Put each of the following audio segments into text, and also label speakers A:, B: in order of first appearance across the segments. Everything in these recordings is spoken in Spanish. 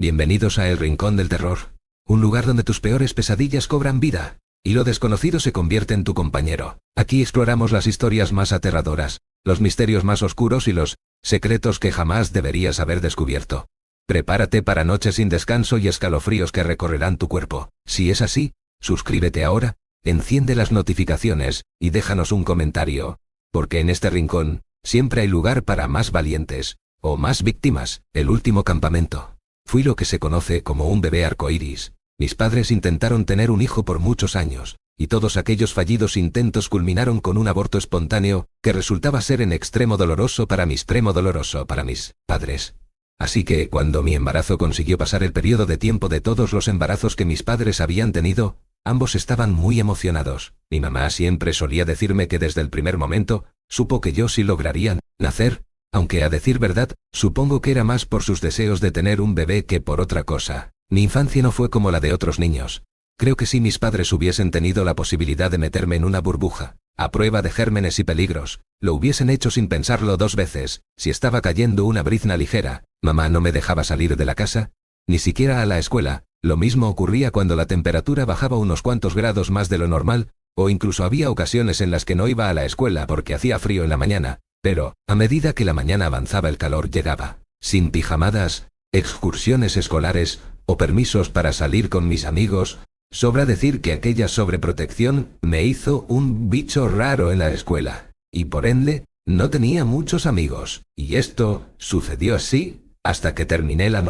A: Bienvenidos a El Rincón del Terror, un lugar donde tus peores pesadillas cobran vida, y lo desconocido se convierte en tu compañero. Aquí exploramos las historias más aterradoras, los misterios más oscuros y los secretos que jamás deberías haber descubierto. Prepárate para noches sin descanso y escalofríos que recorrerán tu cuerpo. Si es así, suscríbete ahora, enciende las notificaciones y déjanos un comentario, porque en este rincón siempre hay lugar para más valientes o más víctimas. El último campamento. Fui lo que se conoce como un bebé arcoíris. Mis padres intentaron tener un hijo por muchos años, y todos aquellos fallidos intentos culminaron con un aborto espontáneo que resultaba ser en extremo doloroso para mis padres. Así que, cuando mi embarazo consiguió pasar el periodo de tiempo de todos los embarazos que mis padres habían tenido, ambos estaban muy emocionados. Mi mamá siempre solía decirme que desde el primer momento supo que yo sí lograría nacer, aunque a decir verdad, supongo que era más por sus deseos de tener un bebé que por otra cosa. Mi infancia no fue como la de otros niños. Creo que si mis padres hubiesen tenido la posibilidad de meterme en una burbuja, a prueba de gérmenes y peligros, lo hubiesen hecho sin pensarlo dos veces. Si estaba cayendo una brizna ligera, mamá no me dejaba salir de la casa, ni siquiera a la escuela. Lo mismo ocurría cuando la temperatura bajaba unos cuantos grados más de lo normal, o incluso había ocasiones en las que no iba a la escuela porque hacía frío en la mañana, pero, a medida que la mañana avanzaba el calor llegaba, sin pijamadas, excursiones escolares, o permisos para salir con mis amigos. Sobra decir que aquella sobreprotección me hizo un bicho raro en la escuela, y por ende, no tenía muchos amigos, y esto sucedió así hasta que terminé la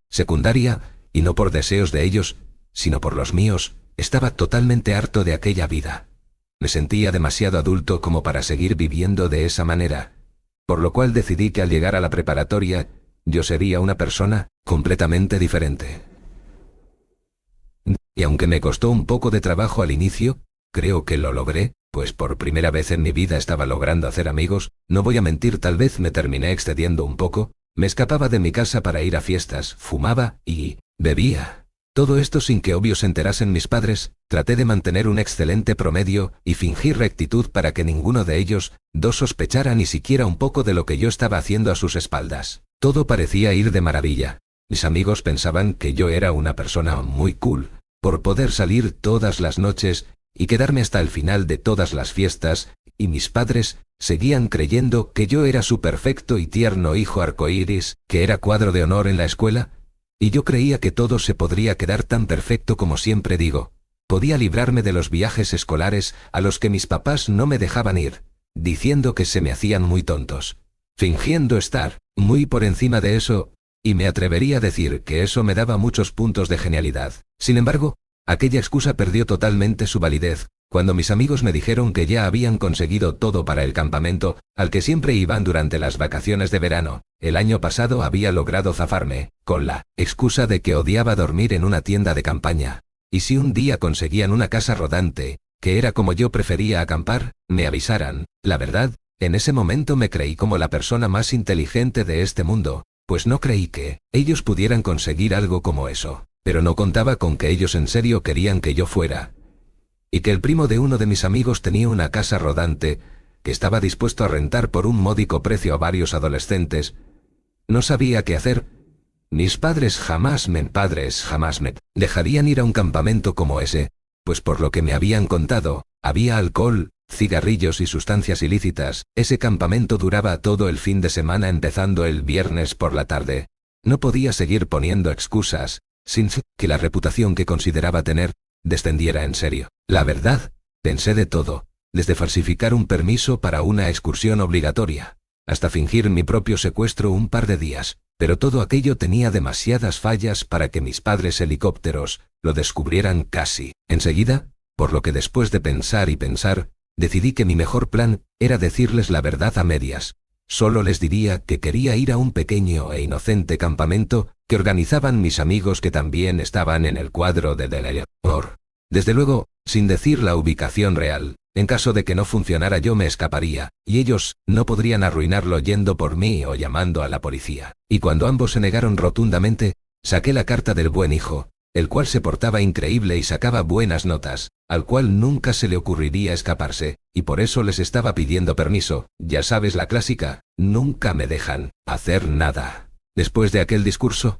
A: secundaria, y no por deseos de ellos, sino por los míos. Estaba totalmente harto de aquella vida. Me sentía demasiado adulto como para seguir viviendo de esa manera, por lo cual decidí que al llegar a la preparatoria, yo sería una persona completamente diferente. Y aunque me costó un poco de trabajo al inicio, creo que lo logré, pues por primera vez en mi vida estaba logrando hacer amigos. No voy a mentir, tal vez me terminé excediendo un poco. Me escapaba de mi casa para ir a fiestas, fumaba y bebía. Todo esto sin que obvio se enterasen mis padres. Traté de mantener un excelente promedio y fingir rectitud para que ninguno de ellos dos sospechara ni siquiera un poco de lo que yo estaba haciendo a sus espaldas. Todo parecía ir de maravilla. Mis amigos pensaban que yo era una persona muy cool, por poder salir todas las noches y quedarme hasta el final de todas las fiestas, y mis padres seguían creyendo que yo era su perfecto y tierno hijo arcoíris, que era cuadro de honor en la escuela, y yo creía que todo se podría quedar tan perfecto como siempre digo. Podía librarme de los viajes escolares a los que mis papás no me dejaban ir, diciendo que se me hacían muy tontos, fingiendo estar muy por encima de eso, y me atrevería a decir que eso me daba muchos puntos de genialidad. Sin embargo, aquella excusa perdió totalmente su validez, cuando mis amigos me dijeron que ya habían conseguido todo para el campamento, al que siempre iban durante las vacaciones de verano. El año pasado había logrado zafarme, con la excusa de que odiaba dormir en una tienda de campaña. Y si un día conseguían una casa rodante, que era como yo prefería acampar, me avisaran. La verdad, en ese momento me creí como la persona más inteligente de este mundo, pues no creí que ellos pudieran conseguir algo como eso, pero no contaba con que ellos en serio querían que yo fuera. Y que el primo de uno de mis amigos tenía una casa rodante, que estaba dispuesto a rentar por un módico precio a varios adolescentes. No sabía qué hacer. Mis padres jamás me dejarían ir a un campamento como ese, pues por lo que me habían contado, había alcohol, cigarrillos y sustancias ilícitas. Ese campamento duraba todo el fin de semana empezando el viernes por la tarde. No podía seguir poniendo excusas, sin que la reputación que consideraba tener descendiera en serio. La verdad, pensé de todo, desde falsificar un permiso para una excursión obligatoria, hasta fingir mi propio secuestro un par de días, pero todo aquello tenía demasiadas fallas para que mis padres helicópteros lo descubrieran casi enseguida, por lo que después de pensar y pensar, decidí que mi mejor plan era decirles la verdad a medias. Solo les diría que quería ir a un pequeño e inocente campamento que organizaban mis amigos que también estaban en el cuadro de del honor. Desde luego, sin decir la ubicación real. En caso de que no funcionara yo me escaparía, y ellos no podrían arruinarlo yendo por mí o llamando a la policía. Y cuando ambos se negaron rotundamente, saqué la carta del buen hijo, el cual se portaba increíble y sacaba buenas notas, al cual nunca se le ocurriría escaparse, y por eso les estaba pidiendo permiso. Ya sabes la clásica, nunca me dejan hacer nada. Después de aquel discurso,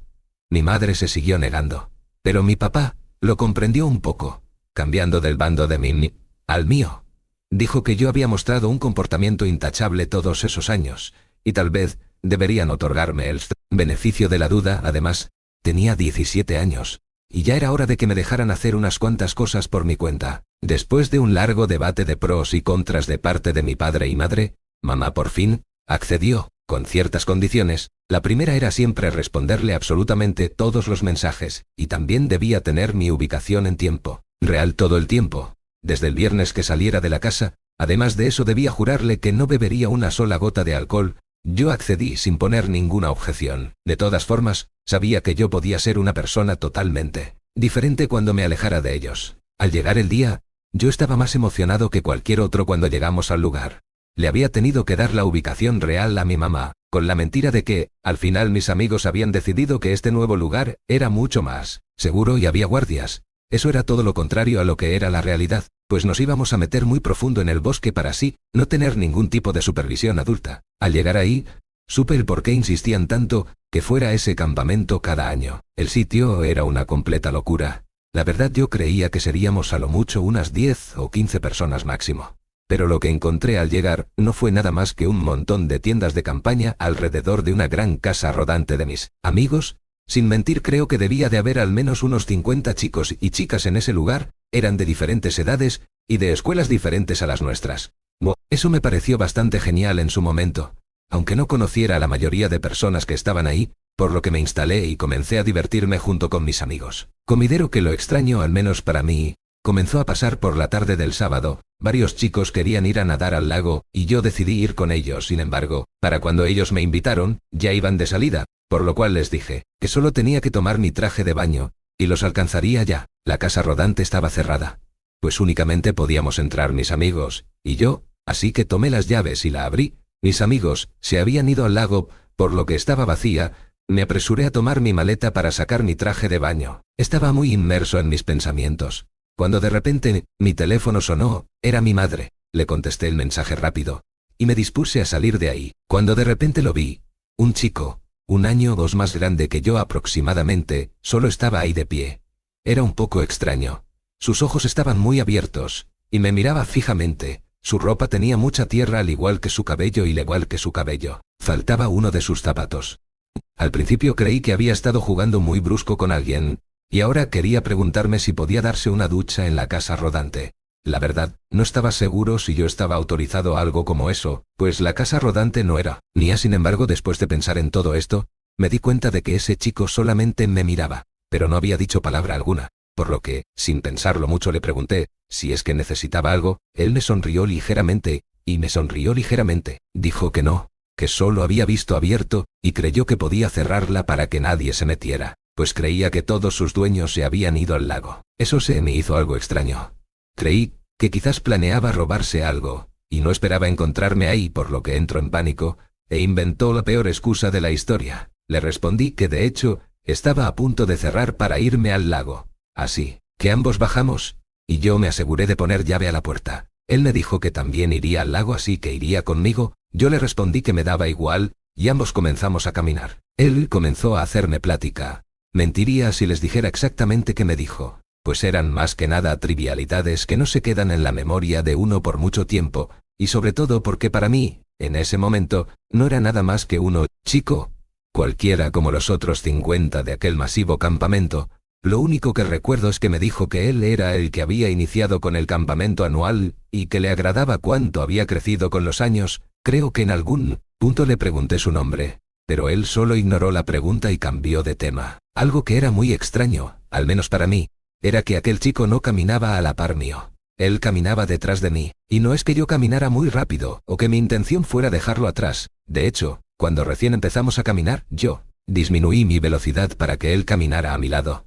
A: Mi madre se siguió negando. Pero mi papá lo comprendió un poco, cambiando del bando de mí al mío. Dijo que yo había mostrado un comportamiento intachable todos esos años, y tal vez deberían otorgarme el beneficio de la duda. Además, tenía 17 años, y ya era hora de que me dejaran hacer unas cuantas cosas por mi cuenta. Después de un largo debate de pros y contras de parte de mi padre y madre, mamá por fin accedió, con ciertas condiciones. La primera era siempre responderle absolutamente todos los mensajes, y también debía tener mi ubicación en tiempo real todo el tiempo, desde el viernes que saliera de la casa. Además de eso, debía jurarle que no bebería una sola gota de alcohol. Yo accedí sin poner ninguna objeción. De todas formas, sabía que yo podía ser una persona totalmente diferente cuando me alejara de ellos. Al llegar el día, yo estaba más emocionado que cualquier otro cuando llegamos al lugar. Le había tenido que dar la ubicación real a mi mamá, con la mentira de que, al final, mis amigos habían decidido que este nuevo lugar era mucho más seguro y había guardias. Eso era todo lo contrario a lo que era la realidad, pues nos íbamos a meter muy profundo en el bosque para así no tener ningún tipo de supervisión adulta. Al llegar ahí, supe el por qué insistían tanto que fuera ese campamento cada año. El sitio era una completa locura. La verdad, yo creía que seríamos a lo mucho unas 10 o 15 personas máximo. Pero lo que encontré al llegar no fue nada más que un montón de tiendas de campaña alrededor de una gran casa rodante de mis amigos. Sin mentir, creo que debía de haber al menos unos 50 chicos y chicas en ese lugar. Eran de diferentes edades y de escuelas diferentes a las nuestras. Eso me pareció bastante genial en su momento, aunque no conociera a la mayoría de personas que estaban ahí, por lo que me instalé y comencé a divertirme junto con mis amigos. Considero que lo extraño, al menos para mí, comenzó a pasar por la tarde del sábado. Varios chicos querían ir a nadar al lago, y yo decidí ir con ellos. Sin embargo, para cuando ellos me invitaron, ya iban de salida, por lo cual les dije que solo tenía que tomar mi traje de baño, y los alcanzaría ya. La casa rodante estaba cerrada, pues únicamente podíamos entrar mis amigos y yo, así que tomé las llaves y la abrí. Mis amigos se habían ido al lago, por lo que estaba vacía. Me apresuré a tomar mi maleta para sacar mi traje de baño. Estaba muy inmerso en mis pensamientos, cuando de repente mi teléfono sonó. Era mi madre. Le contesté el mensaje rápido, y me dispuse a salir de ahí, cuando de repente lo vi. Un chico, 1 año o 2 más grande que yo aproximadamente, solo estaba ahí de pie. Era un poco extraño. Sus ojos estaban muy abiertos, y me miraba fijamente. Su ropa tenía mucha tierra al igual que su cabello, y al igual que su cabello, faltaba uno de sus zapatos. Al principio creí que había estado jugando muy brusco con alguien, y ahora quería preguntarme si podía darse una ducha en la casa rodante. La verdad, no estaba seguro si yo estaba autorizado a algo como eso, pues la casa rodante no era mía. Sin embargo, después de pensar en todo esto, me di cuenta de que ese chico solamente me miraba, pero no había dicho palabra alguna, por lo que, sin pensarlo mucho, le pregunté si es que necesitaba algo. Él me sonrió ligeramente, y me sonrió ligeramente. Dijo que no, que solo había visto abierto, y creyó que podía cerrarla para que nadie se metiera, pues creía que todos sus dueños se habían ido al lago. Eso se me hizo algo extraño. Creí que quizás planeaba robarse algo, y no esperaba encontrarme ahí, por lo que entró en pánico, e inventó la peor excusa de la historia. Le respondí que de hecho, estaba a punto de cerrar para irme al lago. Así que ambos bajamos, y yo me aseguré de poner llave a la puerta. Él me dijo que también iría al lago, así que iría conmigo. Yo le respondí que me daba igual, y ambos comenzamos a caminar. Él comenzó a hacerme plática. Mentiría si les dijera exactamente qué me dijo, pues eran más que nada trivialidades que no se quedan en la memoria de uno por mucho tiempo, y sobre todo porque para mí, en ese momento, no era nada más que uno chico cualquiera como los otros 50 de aquel masivo campamento. Lo único que recuerdo es que me dijo que él era el que había iniciado con el campamento anual, y que le agradaba cuánto había crecido con los años. Creo que en algún punto le pregunté su nombre, pero él solo ignoró la pregunta y cambió de tema. Algo que era muy extraño, al menos para mí, era que aquel chico no caminaba a la par mío. Él caminaba detrás de mí, y no es que yo caminara muy rápido, o que mi intención fuera dejarlo atrás. De hecho, cuando recién empezamos a caminar, yo disminuí mi velocidad para que él caminara a mi lado.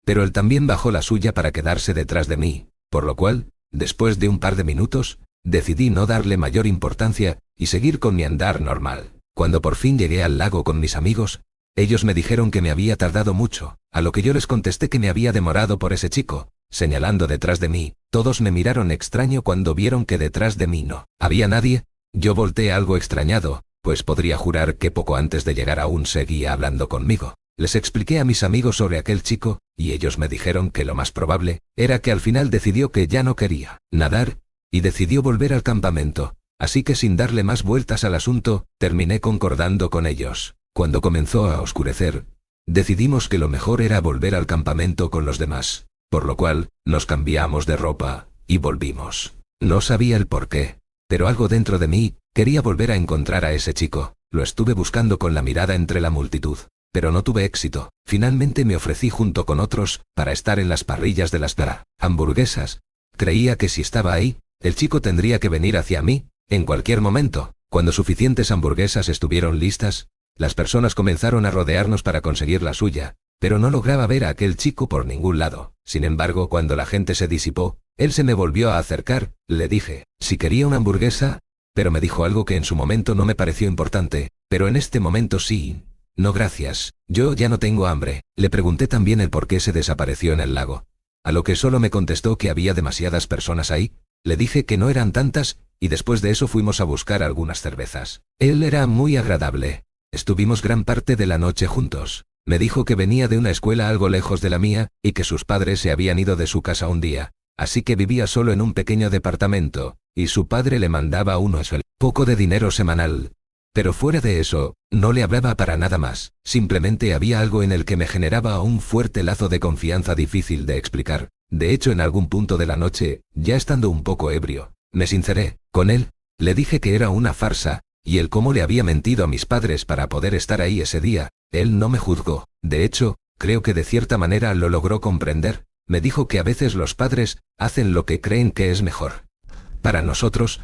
A: Pero él también bajó la suya para quedarse detrás de mí, por lo cual, después de un par de minutos, decidí no darle mayor importancia y seguir con mi andar normal. Cuando por fin llegué al lago con mis amigos, ellos me dijeron que me había tardado mucho, a lo que yo les contesté que me había demorado por ese chico, señalando detrás de mí. Todos me miraron extraño cuando vieron que detrás de mí no había nadie. Yo volteé algo extrañado, pues podría jurar que poco antes de llegar aún seguía hablando conmigo. Les expliqué a mis amigos sobre aquel chico, y ellos me dijeron que lo más probable era que al final decidió que ya no quería nadar, y decidió volver al campamento. Así que sin darle más vueltas al asunto, terminé concordando con ellos. Cuando comenzó a oscurecer, decidimos que lo mejor era volver al campamento con los demás, por lo cual, nos cambiamos de ropa, y volvimos. No sabía el por qué, pero algo dentro de mí quería volver a encontrar a ese chico. Lo estuve buscando con la mirada entre la multitud, pero no tuve éxito. Finalmente me ofrecí junto con otros para estar en las parrillas de las hamburguesas. Creía que si estaba ahí, el chico tendría que venir hacia mí, en cualquier momento. Cuando suficientes hamburguesas estuvieron listas, las personas comenzaron a rodearnos para conseguir la suya, pero no lograba ver a aquel chico por ningún lado. Sin embargo, cuando la gente se disipó, él se me volvió a acercar. Le dije si quería una hamburguesa, pero me dijo algo que en su momento no me pareció importante, pero en este momento sí. No gracias, yo ya no tengo hambre. Le pregunté también el por qué se desapareció en el lago, a lo que solo me contestó que había demasiadas personas ahí. Le dije que no eran tantas, y después de eso fuimos a buscar algunas cervezas. Él era muy agradable. Estuvimos gran parte de la noche juntos. Me dijo que venía de una escuela algo lejos de la mía, y que sus padres se habían ido de su casa un día, así que vivía solo en un pequeño departamento, y su padre le mandaba poco de dinero semanal. Pero fuera de eso, no le hablaba para nada más. Simplemente había algo en el que me generaba un fuerte lazo de confianza difícil de explicar. De hecho, en algún punto de la noche, ya estando un poco ebrio, me sinceré con él. Le dije que era una farsa, y el cómo le había mentido a mis padres para poder estar ahí ese día. Él no me juzgó. De hecho, creo que de cierta manera lo logró comprender. Me dijo que a veces los padres hacen lo que creen que es mejor para nosotros,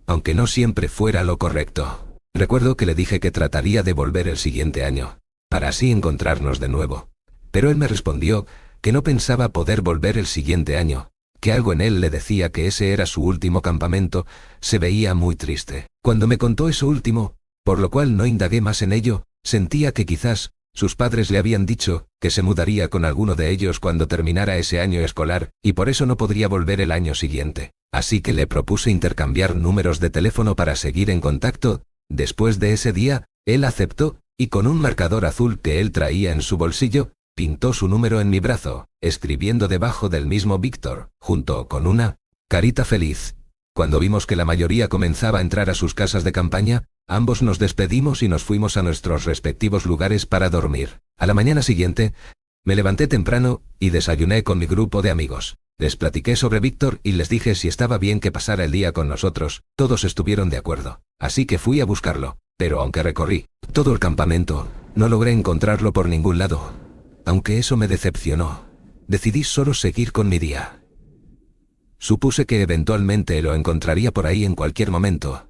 A: aunque no siempre fuera lo correcto. Recuerdo que le dije que trataría de volver el siguiente año, para así encontrarnos de nuevo. Pero él me respondió que no pensaba poder volver el siguiente año, que algo en él le decía que ese era su último campamento. Se veía muy triste. Cuando me contó eso último, por lo cual no indagué más en ello, sentía que quizás sus padres le habían dicho que se mudaría con alguno de ellos cuando terminara ese año escolar, y por eso no podría volver el año siguiente. Así que le propuse intercambiar números de teléfono para seguir en contacto. Después de ese día, él aceptó, y con un marcador azul que él traía en su bolsillo, pintó su número en mi brazo, escribiendo debajo del mismo Víctor, junto con una carita feliz. Cuando vimos que la mayoría comenzaba a entrar a sus casas de campaña, ambos nos despedimos y nos fuimos a nuestros respectivos lugares para dormir. A la mañana siguiente, me levanté temprano y desayuné con mi grupo de amigos. Les platiqué sobre Víctor y les dije si estaba bien que pasara el día con nosotros. Todos estuvieron de acuerdo. Así que fui a buscarlo, pero aunque recorrí todo el campamento, no logré encontrarlo por ningún lado. Aunque eso me decepcionó, decidí solo seguir con mi día. Supuse que eventualmente lo encontraría por ahí en cualquier momento,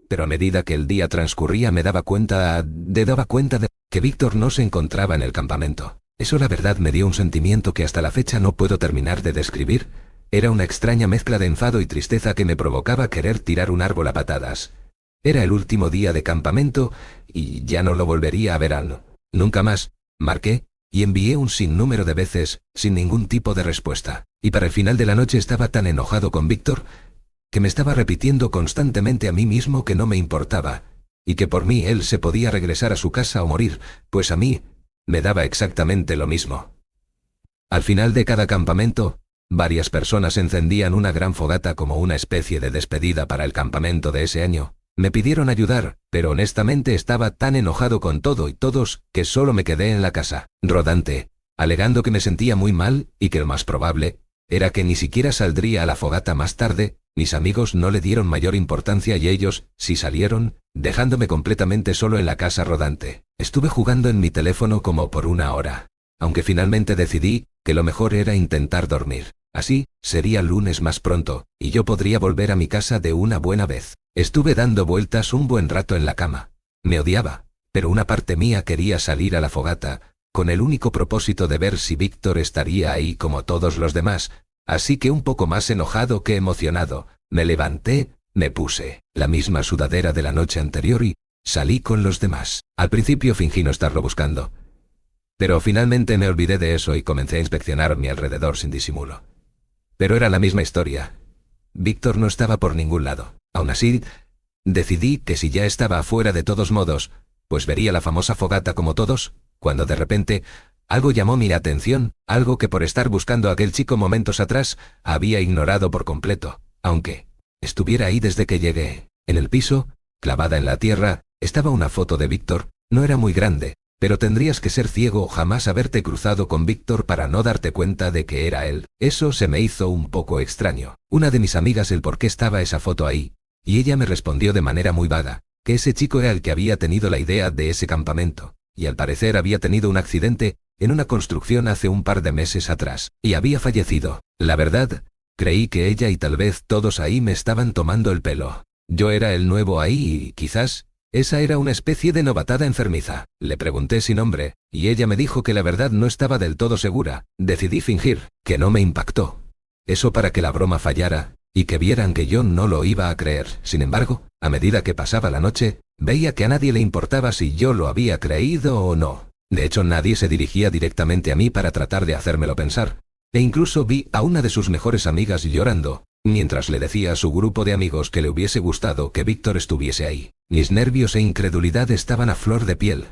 A: pero a medida que el día transcurría me daba cuenta de que Víctor no se encontraba en el campamento. Eso la verdad me dio un sentimiento que hasta la fecha no puedo terminar de describir. Era una extraña mezcla de enfado y tristeza que me provocaba querer tirar un árbol a patadas. Era el último día de campamento, y ya no lo volvería a ver nunca más. Marqué, y envié un sinnúmero de veces, sin ningún tipo de respuesta. Y para el final de la noche estaba tan enojado con Víctor, que me estaba repitiendo constantemente a mí mismo que no me importaba, y que por mí él se podía regresar a su casa o morir, pues a mí me daba exactamente lo mismo. Al final de cada campamento, varias personas encendían una gran fogata como una especie de despedida para el campamento de ese año. Me pidieron ayudar, pero honestamente estaba tan enojado con todo y todos que solo me quedé en la casa, rodante, alegando que me sentía muy mal y que lo más probable era que ni siquiera saldría a la fogata más tarde. Mis amigos no le dieron mayor importancia y ellos sí salieron, dejándome completamente solo en la casa rodante. Estuve jugando en mi teléfono como por una hora, aunque finalmente decidí que lo mejor era intentar dormir. Así, sería lunes más pronto, y yo podría volver a mi casa de una buena vez. Estuve dando vueltas un buen rato en la cama. Me odiaba, pero una parte mía quería salir a la fogata, con el único propósito de ver si Víctor estaría ahí como todos los demás. Así que un poco más enojado que emocionado, me levanté, me puse la misma sudadera de la noche anterior y salí con los demás. Al principio fingí no estarlo buscando, pero finalmente me olvidé de eso y comencé a inspeccionar mi alrededor sin disimulo. Pero era la misma historia. Víctor no estaba por ningún lado. Aún así, decidí que si ya estaba afuera de todos modos, pues vería la famosa fogata como todos. cuando de repente, algo llamó mi atención, algo que por estar buscando a aquel chico momentos atrás, había ignorado por completo, aunque estuviera ahí desde que llegué. En el piso, clavada en la tierra, estaba una foto de Víctor. No era muy grande, pero tendrías que ser ciego o jamás haberte cruzado con Víctor para no darte cuenta de que era él. Eso se me hizo un poco extraño. Una de mis amigas el por qué estaba esa foto ahí, y ella me respondió de manera muy vaga, que ese chico era el que había tenido la idea de ese campamento, y al parecer había tenido un accidente en una construcción hace un par de meses atrás, y había fallecido. La verdad, creí que ella y tal vez todos ahí me estaban tomando el pelo. Yo era el nuevo ahí y quizás esa era una especie de novatada enfermiza. Le pregunté sin nombre, y ella me dijo que la verdad no estaba del todo segura. Decidí fingir, que no me impactó. Eso para que la broma fallara, y que vieran que yo no lo iba a creer. Sin embargo, a medida que pasaba la noche, veía que a nadie le importaba si yo lo había creído o no. De hecho, nadie se dirigía directamente a mí para tratar de hacérmelo pensar. E incluso vi a una de sus mejores amigas llorando, mientras le decía a su grupo de amigos que le hubiese gustado que Víctor estuviese ahí. Mis nervios e incredulidad estaban a flor de piel.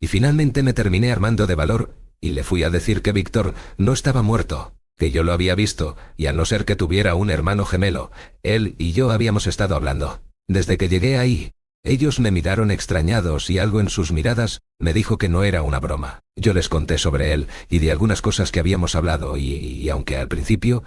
A: Y finalmente me terminé armando de valor, y le fui a decir que Víctor no estaba muerto, que yo lo había visto, y a no ser que tuviera un hermano gemelo, él y yo habíamos estado hablando. Desde que llegué ahí, ellos me miraron extrañados y algo en sus miradas me dijo que no era una broma. Yo les conté sobre él y de algunas cosas que habíamos hablado y aunque al principio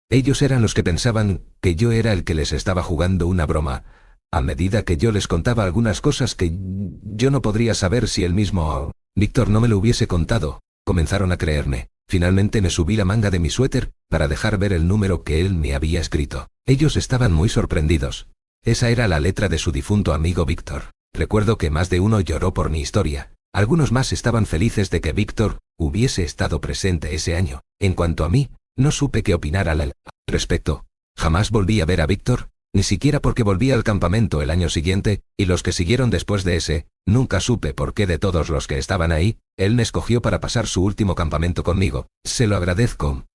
A: ellos eran los que pensaban que yo era el que les estaba jugando una broma, a medida que yo les contaba algunas cosas que yo no podría saber si él mismo Víctor no me lo hubiese contado, comenzaron a creerme. Finalmente me subí la manga de mi suéter para dejar ver el número que él me había escrito. Ellos estaban muy sorprendidos. Esa era la letra de su difunto amigo Víctor. Recuerdo que más de uno lloró por mi historia. Algunos más estaban felices de que Víctor hubiese estado presente ese año. En cuanto a mí, no supe qué opinar al respecto. Jamás volví a ver a Víctor, ni siquiera porque volví al campamento el año siguiente, y los que siguieron después de ese, nunca supe por qué de todos los que estaban ahí, él me escogió para pasar su último campamento conmigo. Se lo agradezco,